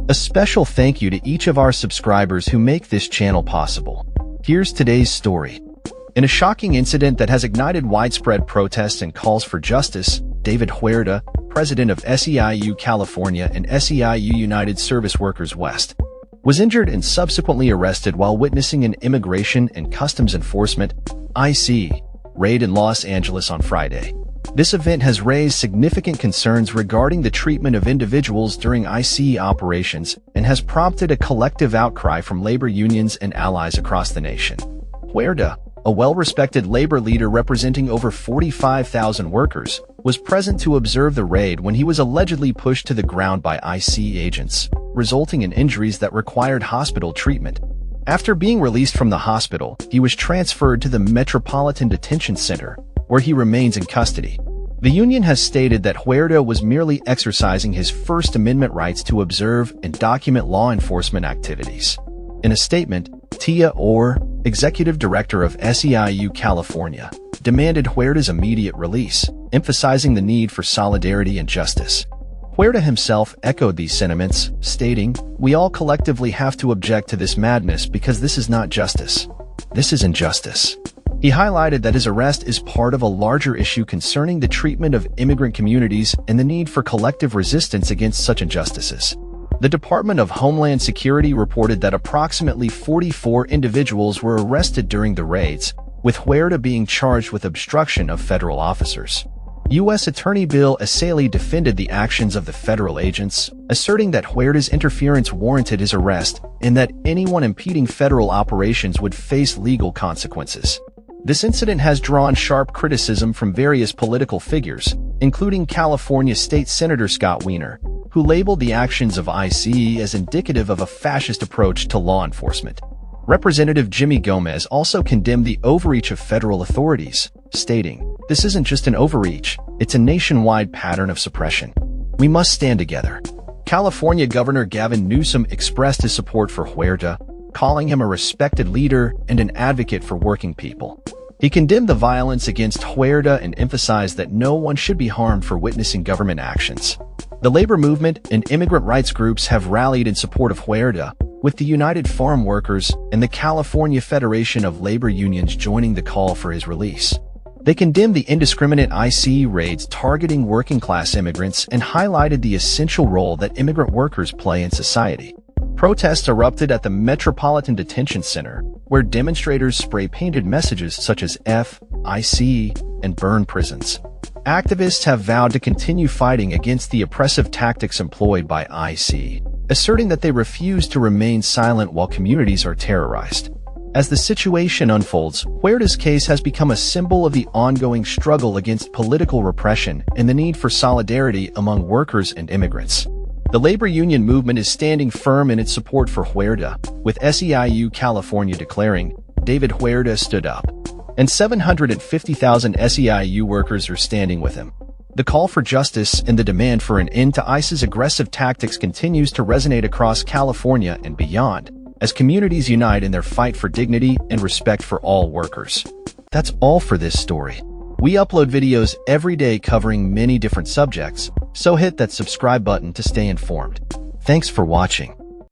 A special thank you to each of our subscribers who make this channel possible. Here's today's story. In a shocking incident that has ignited widespread protests and calls for justice, David Huerta, president of SEIU California and SEIU-United Service Workers West, was injured and subsequently arrested while witnessing an Immigration and Customs Enforcement (ICE) raid in Los Angeles on Friday. This event has raised significant concerns regarding the treatment of individuals during ICE operations and has prompted a collective outcry from labor unions and allies across the nation. Huerta, a well-respected labor leader representing over 45,000 workers, was present to observe the raid when he was allegedly pushed to the ground by ICE agents, resulting in injuries that required hospital treatment. After being released from the hospital, he was transferred to the Metropolitan Detention Center, where he remains in custody. The union has stated that Huerta was merely exercising his First Amendment rights to observe and document law enforcement activities. In a statement, Tia Orr, executive director of SEIU California, demanded Huerta's immediate release, emphasizing the need for solidarity and justice. Huerta himself echoed these sentiments, stating, "We all collectively have to object to this madness because this is not justice. This is injustice." He highlighted that his arrest is part of a larger issue concerning the treatment of immigrant communities and the need for collective resistance against such injustices. The Department of Homeland Security reported that approximately 44 individuals were arrested during the raids, with Huerta being charged with obstruction of federal officers. U.S. Attorney Bill Asalee defended the actions of the federal agents, asserting that Huerta's interference warranted his arrest and that anyone impeding federal operations would face legal consequences. This incident has drawn sharp criticism from various political figures, including California State Senator Scott Wiener, who labeled the actions of ICE as indicative of a fascist approach to law enforcement. Representative Jimmy Gomez also condemned the overreach of federal authorities, stating, "This isn't just an overreach, it's a nationwide pattern of suppression. We must stand together." California Governor Gavin Newsom expressed his support for Huerta, calling him a respected leader and an advocate for working people. He condemned the violence against Huerta and emphasized that no one should be harmed for witnessing government actions. The labor movement and immigrant rights groups have rallied in support of Huerta, with the United Farm Workers and the California Federation of Labor Unions joining the call for his release. They condemned the indiscriminate ICE raids targeting working-class immigrants and highlighted the essential role that immigrant workers play in society. Protests erupted at the Metropolitan Detention Center, where demonstrators spray-painted messages such as F, ICE, and burn prisons. Activists have vowed to continue fighting against the oppressive tactics employed by ICE, asserting that they refuse to remain silent while communities are terrorized. As the situation unfolds, Huerta's case has become a symbol of the ongoing struggle against political repression and the need for solidarity among workers and immigrants. The labor union movement is standing firm in its support for Huerta, with SEIU California declaring, "David Huerta stood up," and 750,000 SEIU workers are standing with him. The call for justice and the demand for an end to ICE's aggressive tactics continues to resonate across California and beyond, as communities unite in their fight for dignity and respect for all workers. That's all for this story. We upload videos every day covering many different subjects, so hit that subscribe button to stay informed. Thanks for watching.